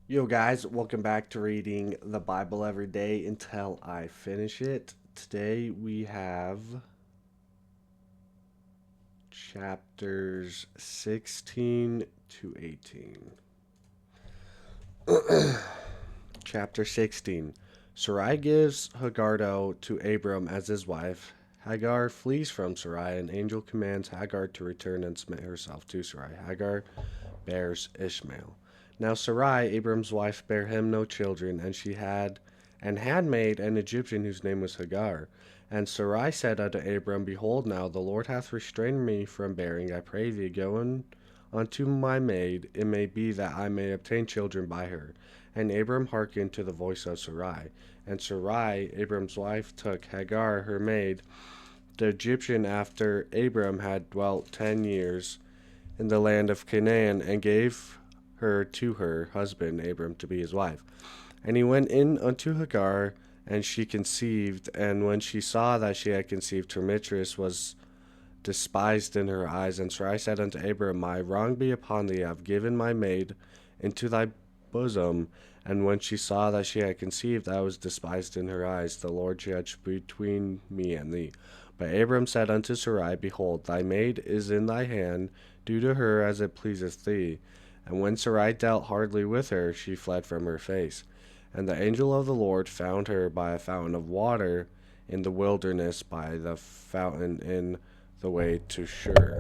Yo, guys, welcome back to reading the Bible every day until I finish it. Today we have chapters 16 to 18. Chapter 16. Sarai gives Hagar to Abram as his wife. Hagar flees from Sarai. An angel commands Hagar to return and submit herself to Sarai. Hagar bears Ishmael. Now Sarai, Abram's wife, bare him no children, and she had and handmaid an Egyptian whose name was Hagar. And Sarai said unto Abram, Behold, now the Lord hath restrained me from bearing. I pray thee, go unto my maid. It may be that I may obtain children by her. And Abram hearkened to the voice of Sarai. And Sarai, Abram's wife, took Hagar, her maid, the Egyptian, after Abram had dwelt 10 years in the land of Canaan, and gave her to her husband Abram to be his wife. And he went in unto Hagar, and she conceived. And when she saw that she had conceived, her mistress was despised in her eyes. And Sarai said unto Abram, My wrong be upon thee. I have given my maid into thy bosom. And when she saw that she had conceived, I was despised in her eyes. The Lord judged between me and thee. But Abram said unto Sarai, Behold, thy maid is in thy hand. Do to her as it pleaseth thee. And when Sarai dealt hardly with her, she fled from her face. And the angel of the Lord found her by a fountain of water in the wilderness, by the fountain in the way to Shur.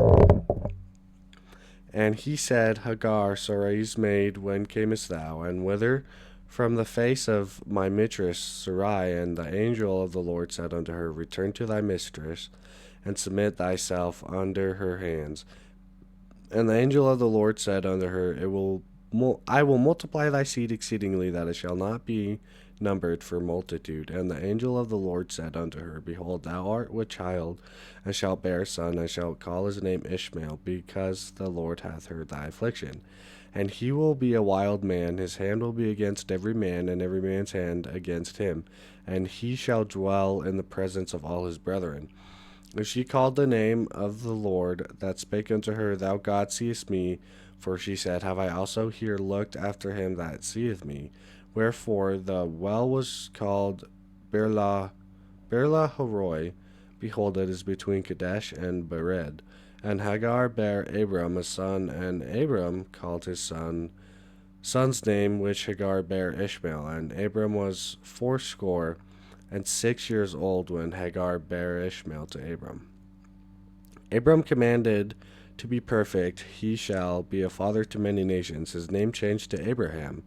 And he said, Hagar, Sarai's maid, when camest thou, and whither? From the face of my mistress Sarai. And the angel of the Lord said unto her, Return to thy mistress, and submit thyself under her hands. And the angel of the Lord said unto her, I will multiply thy seed exceedingly, that it shall not be numbered for multitude. And the angel of the Lord said unto her, Behold, thou art with child, and shalt bear a son, and shalt call his name Ishmael, because the Lord hath heard thy affliction. And he will be a wild man, his hand will be against every man, and every man's hand against him, and he shall dwell in the presence of all his brethren. And she called the name of the Lord that spake unto her, Thou God seest me. For she said, Have I also here looked after him that seeth me? Wherefore the well was called Berla Berlaharoi. Behold, it is between Kadesh and Bered. And Hagar bare Abram a son, and Abram called his son's name which Hagar bare Ishmael. And Abram was 80 and 6 years old when Hagar bare Ishmael to Abram. Abram commanded to be perfect, he shall be a father to many nations. His name changed to Abraham.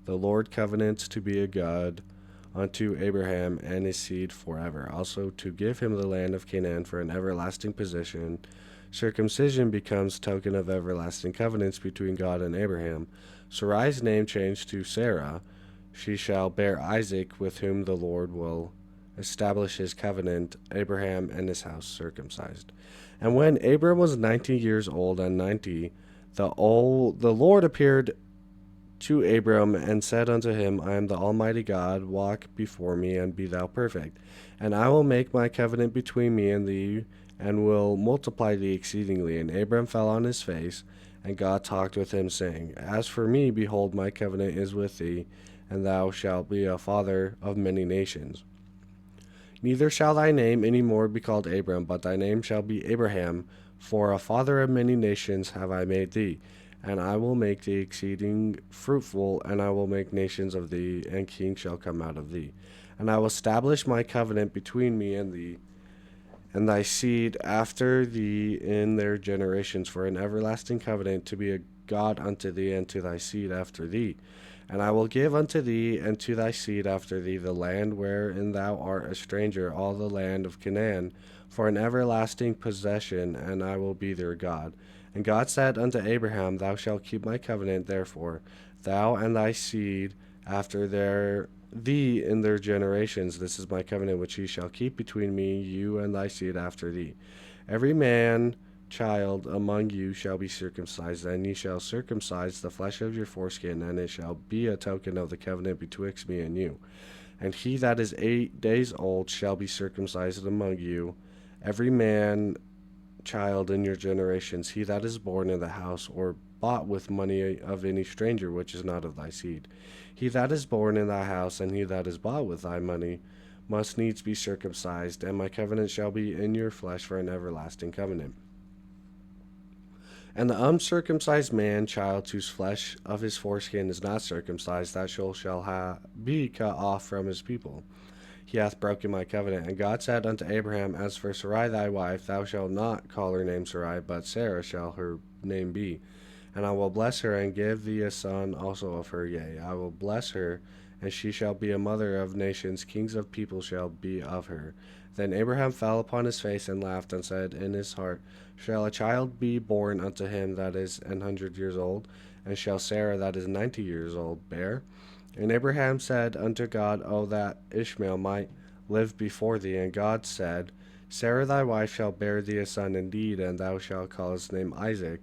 The Lord covenants to be a God unto Abraham and his seed forever, also to give him the land of Canaan for an everlasting possession. Circumcision becomes token of everlasting covenants between God and Abraham. Sarai's name changed to Sarah. She shall bear Isaac, with whom the Lord will establish his covenant, Abraham and his house circumcised. And when Abram was 90 years old and 90, the Lord appeared to Abram and said unto him, I am the Almighty God, walk before me and be thou perfect. And I will make my covenant between me and thee, and will multiply thee exceedingly. And Abram fell on his face, and God talked with him, saying, As for me, behold, my covenant is with thee, and thou shalt be a father of many nations. Neither shall thy name any more be called Abram, but thy name shall be Abraham, for a father of many nations have I made thee. And I will make thee exceeding fruitful, and I will make nations of thee, and kings shall come out of thee. And I will establish my covenant between me and thee, and thy seed after thee in their generations, for an everlasting covenant, to be a God unto thee and to thy seed after thee. And I will give unto thee and to thy seed after thee the land wherein thou art a stranger, all the land of Canaan, for an everlasting possession, and I will be their God. And God said unto Abraham, Thou shalt keep my covenant, therefore, thou and thy seed after thee in their generations. This is my covenant which ye shall keep between me, you and thy seed after thee. Every man child among you shall be circumcised, and ye shall circumcise the flesh of your foreskin, and it shall be a token of the covenant betwixt me and you. And he that is 8 days old shall be circumcised among you, every man child in your generations, he that is born in the house or bought with money of any stranger which is not of thy seed. He that is born in thy house, and he that is bought with thy money, must needs be circumcised, and my covenant shall be in your flesh for an everlasting covenant. And the uncircumcised man child whose flesh of his foreskin is not circumcised, that shall be cut off from his people. He hath broken my covenant. And God said unto Abraham, As for Sarai thy wife, thou shalt not call her name Sarai, but Sarah shall her name be. And I will bless her, and give thee a son also of her. Yea, I will bless her, and she shall be a mother of nations. Kings of people shall be of her. Then Abraham fell upon his face and laughed, and said in his heart, Shall a child be born unto him that is 100 years old? And shall Sarah that is 90 years old bear? And Abraham said unto God, O that Ishmael might live before thee. And God said, Sarah thy wife shall bear thee a son indeed, and thou shalt call his name Isaac.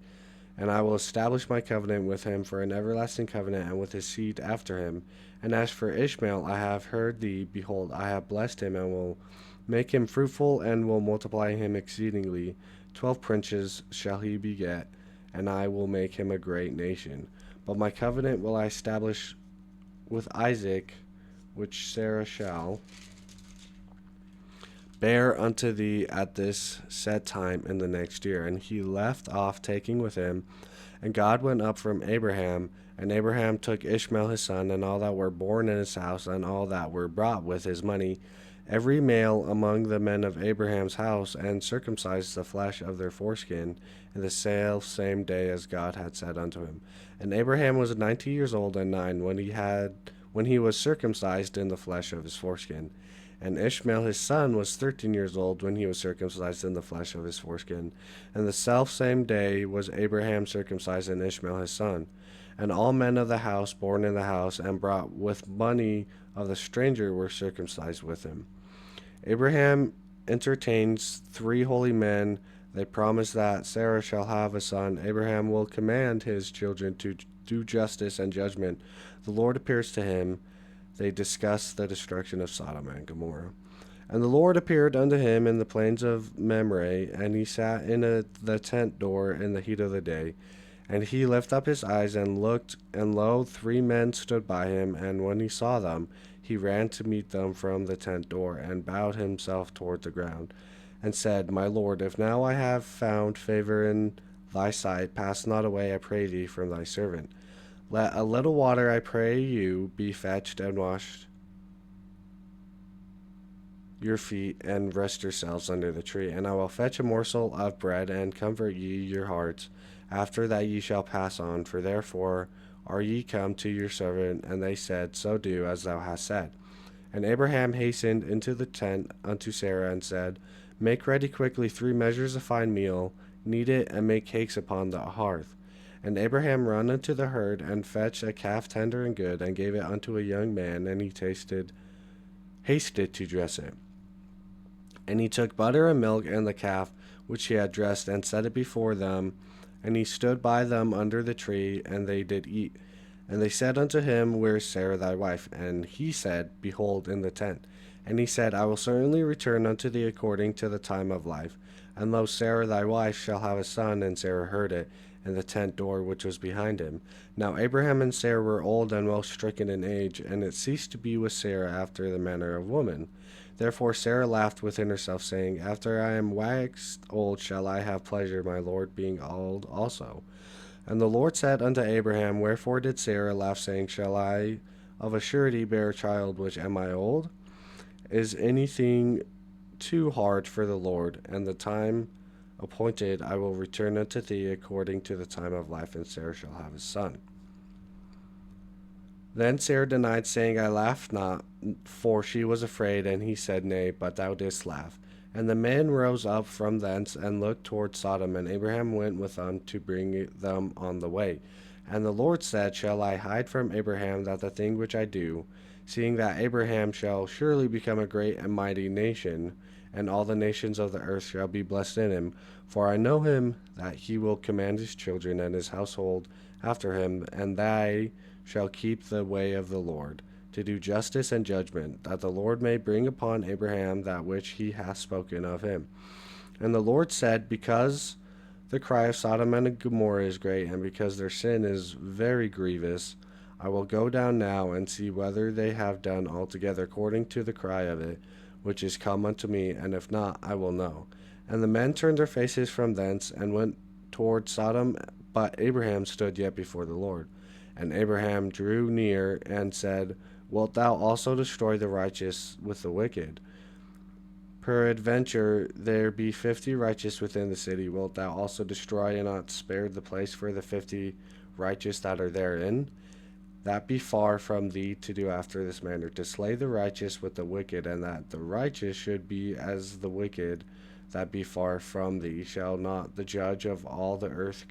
And I will establish my covenant with him for an everlasting covenant, and with his seed after him. And as for Ishmael, I have heard thee. Behold, I have blessed him, and will make him fruitful, and will multiply him exceedingly. 12 princes shall he beget, and I will make him a great nation. But my covenant will I establish with Isaac, which Sarah shall bear unto thee at this set time in the next year. And he left off taking with him, and God went up from Abraham, and Abraham took Ishmael his son, and all that were born in his house, and all that were brought with his money, every male among the men of Abraham's house, and circumcised the flesh of their foreskin in the same day as God had said unto him. And Abraham was 90 years old and 9 when he was circumcised in the flesh of his foreskin. And Ishmael his son was 13 years old when he was circumcised in the flesh of his foreskin. And the selfsame day was Abraham circumcised in Ishmael his son. And all men of the house born in the house and brought with money of the stranger were circumcised with him. Abraham entertains 3 holy men. They promise that Sarah shall have a son. Abraham will command his children to do justice and judgment. The Lord appears to him. They discuss the destruction of Sodom and Gomorrah. And the Lord appeared unto him in the plains of Mamre, and he sat in the tent door in the heat of the day. And he lifted up his eyes and looked, and lo, 3 men stood by him. And when he saw them, he ran to meet them from the tent door, and bowed himself toward the ground, and said, My Lord, if now I have found favor in thy sight, pass not away, I pray thee, from thy servant. Let a little water, I pray you, be fetched, and washed your feet, and rest yourselves under the tree. And I will fetch a morsel of bread, and comfort ye your hearts. After that ye shall pass on, for therefore are ye come to your servant? And they said, So do as thou hast said. And Abraham hastened into the tent unto Sarah, and said, Make ready quickly 3 measures of fine meal, knead it, and make cakes upon the hearth. And Abraham ran unto the herd, and fetched a calf tender and good, and gave it unto a young man, and he hasted to dress it. And he took butter and milk and the calf which he had dressed, and set it before them. And he stood by them under the tree, and they did eat. And they said unto him, Where is Sarah thy wife? And he said, Behold, in the tent. And he said, I will certainly return unto thee according to the time of life. And lo, Sarah thy wife shall have a son. And Sarah heard it in the tent door which was behind him. Now Abraham and Sarah were old and well stricken in age, and it ceased to be with Sarah after the manner of woman. Therefore Sarah laughed within herself, saying, After I am waxed old shall I have pleasure, my Lord being old also. And the Lord said unto Abraham, Wherefore did Sarah laugh, saying, Shall I of a surety bear a child, which am I old? Is anything too hard for the Lord? And the time appointed I will return unto thee according to the time of life, and Sarah shall have a son. Then Sarah denied, saying, I laughed not, for she was afraid. And he said, Nay, but thou didst laugh. And the men rose up from thence, and looked toward Sodom, and Abraham went with them to bring them on the way. And the Lord said, Shall I hide from Abraham that the thing which I do, seeing that Abraham shall surely become a great and mighty nation, and all the nations of the earth shall be blessed in him? For I know him, that he will command his children and his household after him, and they shall keep the way of the Lord, to do justice and judgment, that the Lord may bring upon Abraham that which he hath spoken of him. And the Lord said, Because The cry of Sodom and Gomorrah is great, and because their sin is very grievous, I will go down now and see whether they have done altogether according to the cry of it, which is come unto me, and if not, I will know. And the men turned their faces from thence, and went toward Sodom, but Abraham stood yet before the Lord. And Abraham drew near, and said, Wilt thou also destroy the righteous with the wicked? Peradventure there be 50 righteous within the city. Wilt thou also destroy and not spare the place for the 50 righteous that are therein? That be far from thee to do after this manner, to slay the righteous with the wicked, and that the righteous should be as the wicked. That be far from thee. Shall not the judge of all the earth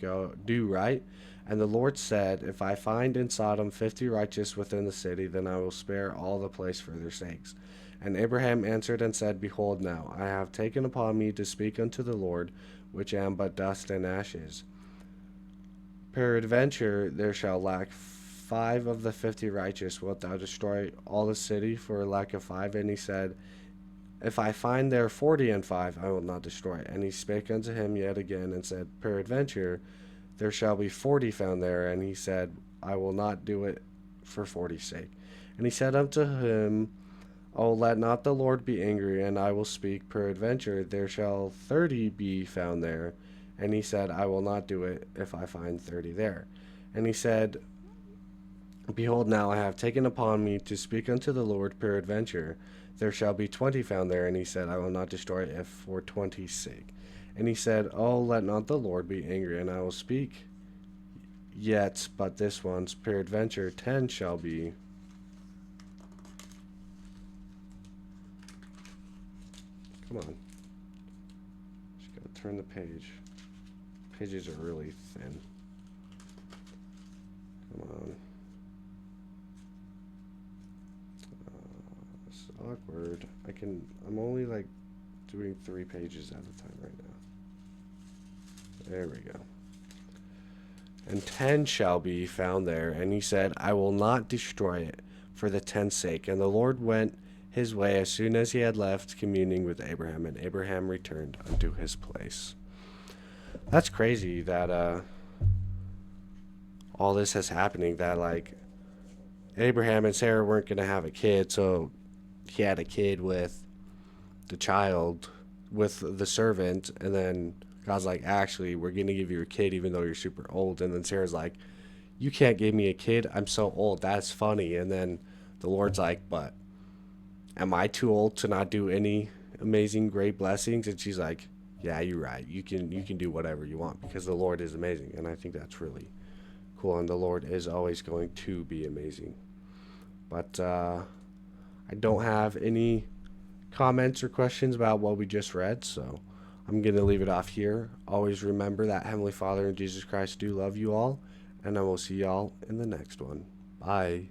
do right? And the Lord said, If I find in Sodom 50 righteous within the city, then I will spare all the place for their sakes. And Abraham answered and said, Behold now, I have taken upon me to speak unto the Lord, which am but dust and ashes. Peradventure there shall lack 5 of the 50 righteous. Wilt thou destroy all the city for lack of 5? And he said, If I find there 40 and 5, I will not destroy it. And he spake unto him yet again, and said, Peradventure there shall be 40 found there. And he said, I will not do it for 40's sake. And he said unto him, Oh, let not the Lord be angry, and I will speak. Peradventure there shall 30 be found there. And he said, I will not do it if I find 30 there. And he said, Behold, now I have taken upon me to speak unto the Lord. Peradventure there shall be 20 found there. And he said, I will not destroy it if for 20's sake. And he said, Oh, let not the Lord be angry, and I will speak yet but this once. Peradventure 10 shall be. Come on. Just gotta turn the page. Pages are really thin. Come on. It's awkward. I'm only like doing 3 pages at a time right now. There we go. And 10 shall be found there. And he said, I will not destroy it for the 10's sake. And the Lord went his way as soon as he had left communing with Abraham, and Abraham returned unto his place. That's crazy that all this is happening, that like Abraham and Sarah weren't going to have a kid, so he had a kid with the child, with the servant, and then God's like, actually, we're going to give you a kid even though you're super old. And then Sarah's like, you can't give me a kid, I'm so old, that's funny. And then the Lord's like, but am I too old to not do any amazing, great blessings? And she's like, yeah, you're right. You can do whatever you want because the Lord is amazing. And I think that's really cool. And the Lord is always going to be amazing. But I don't have any comments or questions about what we just read, so I'm going to leave it off here. Always remember that Heavenly Father and Jesus Christ do love you all, and I will see y'all in the next one. Bye.